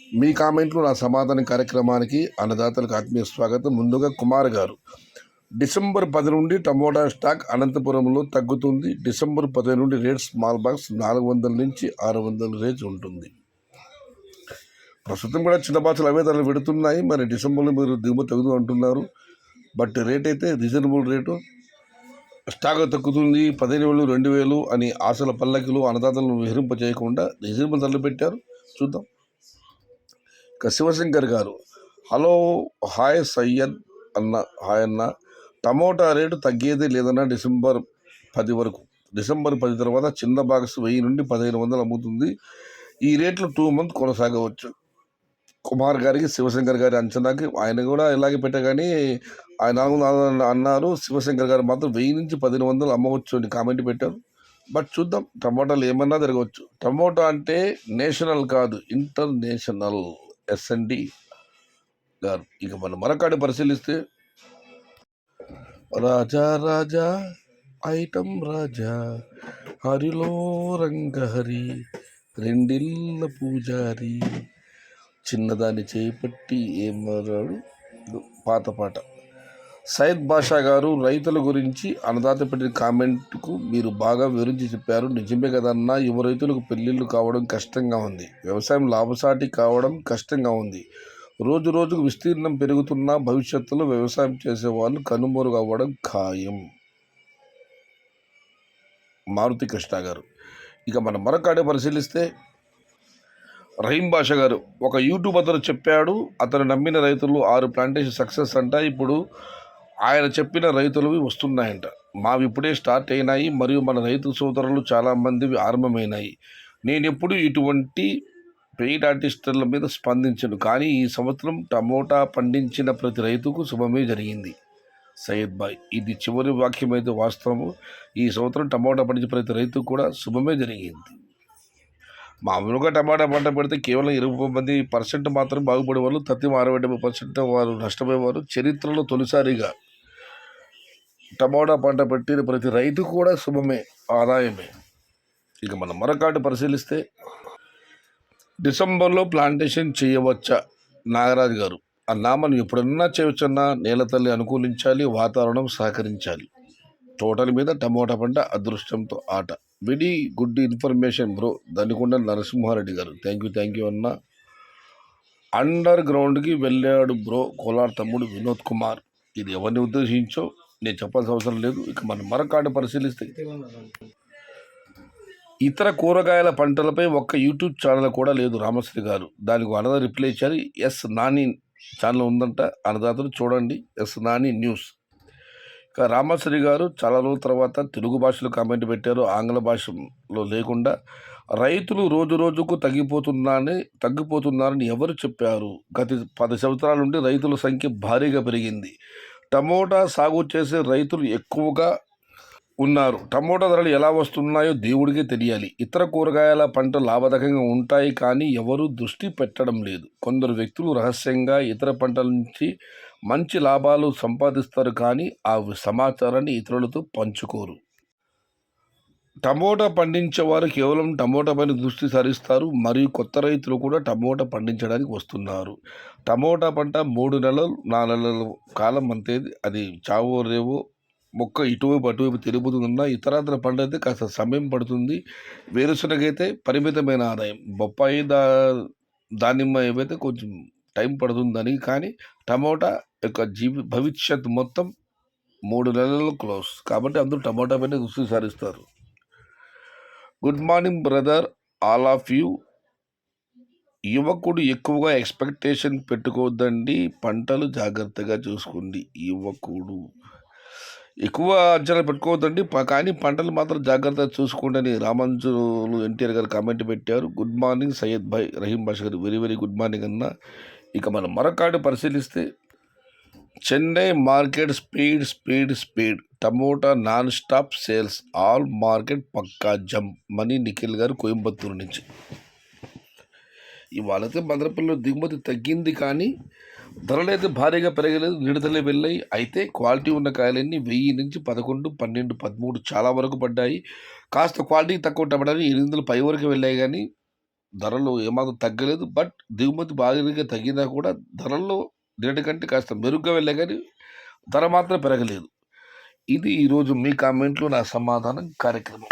మీ కామెంట్లు నా సమాధానం కార్యక్రమానికి అన్నదాతలకు ఆత్మీయ స్వాగతం. ముందుగా కుమార్ గారు, డిసెంబర్ 10 నుండి టమోటా స్టాక్ అనంతపురంలో తగ్గుతుంది. డిసెంబర్ 15 నుండి రేట్ స్మాల్ బాక్స్ 400 నుంచి 600 రేంజ్ ఉంటుంది. ప్రస్తుతం కూడా చిన్న బాక్సులు అవే ధరలు పెడుతున్నాయి. మరి డిసెంబర్లో మీరు దిగుమతి తగ్గుతూ అంటున్నారు. బట్ రేట్ అయితే రీజనబుల్ రేటు. స్టాక్ తగ్గుతుంది 15,000 2,000 అని ఆశల పల్లకిలో అన్నదాతలను విహరింప చేయకుండా రీజనబుల్ ధరలు పెట్టారు. చూద్దాం. ఇక శివశంకర్ గారు, హలో, హాయ్ సయ్యద్ అన్న, హాయ్ అన్న. టమోటా రేటు తగ్గేదే లేదన్న డిసెంబర్ 10 వరకు. డిసెంబర్ 10 తర్వాత చిన్న బాక్స్ 1000 నుండి 1500 అమ్ముతుంది. ఈ రేట్లు 2 months కొనసాగవచ్చు. కుమార్ గారికి శివశంకర్ గారి అంచనాకి ఆయన కూడా ఇలాగే పెట్టా, కానీ ఆయన 400 అన్నారు. శివశంకర్ గారు మాత్రం 1000 నుంచి 1500 అమ్మవచ్చు అని కామెంట్ పెట్టారు. బట్ చూద్దాం, టమోటాలు ఏమన్నా జరగవచ్చు. టమోటా అంటే నేషనల్ కాదు, ఇంటర్నేషనల్. ఎస్ఎన్డి గారు. ఇక మనం మరొకటి పరిశీలిస్తే, రాజా రాజా ఐటం రాజా, హరిలో రంగహరి, రెండిళ్ళ పూజారి, చిన్నదాన్ని చేపట్టి ఏమరాడు, పాత పాట. సయ్యద్ బాషా గారు, రైతుల గురించి అన్నదాత పెట్టిన కామెంట్కు మీరు బాగా వివరించి చెప్పారు. నిజమే కదన్నా, యువ రైతులకు పెళ్లిళ్ళు కావడం కష్టంగా ఉంది. వ్యవసాయం లాభసాటి కావడం కష్టంగా ఉంది. రోజు రోజుకు విస్తీర్ణం పెరుగుతున్నా భవిష్యత్తులో వ్యవసాయం చేసే వాళ్ళు కనుమరుగు అవ్వడం ఖాయం. మారుతి కృష్ణ గారు. ఇక మనం మరొకటి పరిశీలిస్తే, రహీం బాషా గారు, ఒక యూట్యూబ్ అతను చెప్పాడు, అతను నమ్మిన రైతులు 6 ప్లాంటేషన్ సక్సెస్ అంట. ఇప్పుడు ఆయన చెప్పిన రైతులవి వస్తున్నాయంట. మావి ఇప్పుడే స్టార్ట్ అయినాయి, మరియు మన రైతు సోదరులు చాలామందివి ఆరంభమైనాయి. నేను ఎప్పుడు ఇటువంటి పెయిడ్ ఆర్టిస్టుల మీద స్పందించను, కానీ ఈ సంవత్సరం టమోటా పండించిన ప్రతి రైతుకు శుభమే జరిగింది. సయ్యద్ బాయ్, ఇది చివరి వాక్యం అయితే వాస్తవము. ఈ సంవత్సరం టమోటా పండించిన ప్రతి రైతుకు కూడా శుభమే జరిగింది. మామూలుగా టమాటా పంట పెడితే కేవలం 20% మాత్రం బాగుపడేవాళ్ళు, 60% వారు నష్టపోయేవారు. చరిత్రలో తొలిసారిగా టమోటా పంట పెట్టిన ప్రతి రైతు కూడా శుభమే, ఆదాయమే. ఇక మనం మరొకటి పరిశీలిస్తే, డిసెంబర్లో ప్లాంటేషన్ చేయవచ్చా? నాగరాజు గారు, అన్నా మనం ఎప్పుడన్నా చేయవచ్చన్నా. నేల తల్లి అనుకూలించాలి, వాతావరణం సహకరించాలి. టోటల్ మీద టమోటా పంట అదృష్టంతో ఆట. Very good information bro. Danikonda Narasimhareddy గారు, థ్యాంక్ యూ అన్న. అండర్ గ్రౌండ్కి వెళ్ళాడు బ్రో, కోలార్ తమ్ముడు వినోద్ కుమార్. ఇది ఎవరిని ఉద్దేశించో నేను చెప్పాల్సిన అవసరం లేదు. ఇక మనం మరొకటి పరిశీలిస్తే, ఇతర కూరగాయల పంటలపై ఒక్క యూట్యూబ్ ఛానల్ కూడా లేదు రామశ్రీ గారు. దానికి అన్నదాత రిప్లై ఇచ్చారు. ఎస్ నాని ఛానల్ ఉందంట, అన్నదాతలు చూడండి, ఎస్ నాని న్యూస్. ఇక రామశ్రీ గారు చాలా రోజుల తర్వాత తెలుగు భాషలో కామెంట్ పెట్టారు, ఆంగ్ల భాషలో లేకుండా. రైతులు రోజు రోజుకు తగ్గిపోతున్నారని ఎవరు చెప్పారు? గత 10 సంవత్సరాల నుండి రైతుల సంఖ్య భారీగా పెరిగింది. టమోటా సాగు చేసే రైతులు ఎక్కువగా ఉన్నారు. టమోటా ధరలు ఎలా వస్తున్నాయో దేవుడికే తెలియాలి. ఇతర కూరగాయల పంటలు లాభదాయకంగా ఉంటాయి, కానీ ఎవరూ దృష్టి పెట్టడం లేదు. కొందరు వ్యక్తులు రహస్యంగా ఇతర పంటల నుంచి మంచి లాభాలు సంపాదిస్తారు, కానీ ఆ సమాచారాన్ని ఇతరులతో పంచుకోరు. టమోటా పండించేవారు కేవలం టమోటా పైన దృష్టి సారిస్తారు, మరియు కొత్త రైతులు కూడా టమోటా పండించడానికి వస్తున్నారు. టమోటా పంట 3 నెలలు 4 నెలల కాలం అంతే. అది చావో రేవో మొక్క ఇటువైపు అటువైపు తిరుగుతుందన్న. ఇతరాతర పంట అయితే కాస్త సమయం పడుతుంది. వేరుశనగ అయితే పరిమితమైన ఆదాయం. బొప్పాయి దానిమ్మ ఏవైతే కొంచెం టైం పడుతుందని, కానీ టమోటా యొక్క భవిష్యత్ మొత్తం 3 నెలల్లో క్లోజ్. కాబట్టి అందరూ టమోటా పైన దృష్టి సారిస్తారు. Good morning brother, all of you. యువకుడు ఎక్కువగా ఎక్స్పెక్టేషన్ పెట్టుకోవద్దండి, పంటలు జాగ్రత్తగా చూసుకోండి. యువకుడు ఎక్కువ అంచనా పెట్టుకోవద్దండి, కానీ పంటలు మాత్రం జాగ్రత్తగా చూసుకోండి అని రామంజులు ఎన్టీఆర్ గారు కామెంట్ పెట్టారు. గుడ్ మార్నింగ్ సయ్యద్ భాయ్, రహీం బాషా గారు, వెరీ గుడ్ మార్నింగ్ అన్న. ఇక మనం మరొకటి పరిశీలిస్తే, Chennai market speed. Tomato non stop sales, all market పక్కా జంప్. మనీ నిఖిల్ గారు, కోయంబత్తూరు నుంచి. ఇవాళైతే మదనపల్లిలో దిగుమతి తగ్గింది, కానీ ధరలు అయితే భారీగా పెరగలేదు, నిడుదలే వెళ్ళాయి. అయితే క్వాలిటీ ఉన్న కాయలన్నీ 1000 నుంచి 11, 12, 13 చాలా వరకు పడ్డాయి. కాస్త క్వాలిటీ తక్కువ టమాటాలు 800 పై వరకు వెళ్ళాయి, కానీ ధరలు ఏమాత్రం తగ్గలేదు. బట్ దిగుమతి భారీగా తగ్గినా కూడా ధరల్లో నిన్నటి కంటే కాస్త మెరుగ్గా వెళ్ళే కానీ ధర మాత్రం పెరగలేదు. ఇది ఈరోజు మీ కామెంట్లో నా సమాధానం కార్యక్రమం.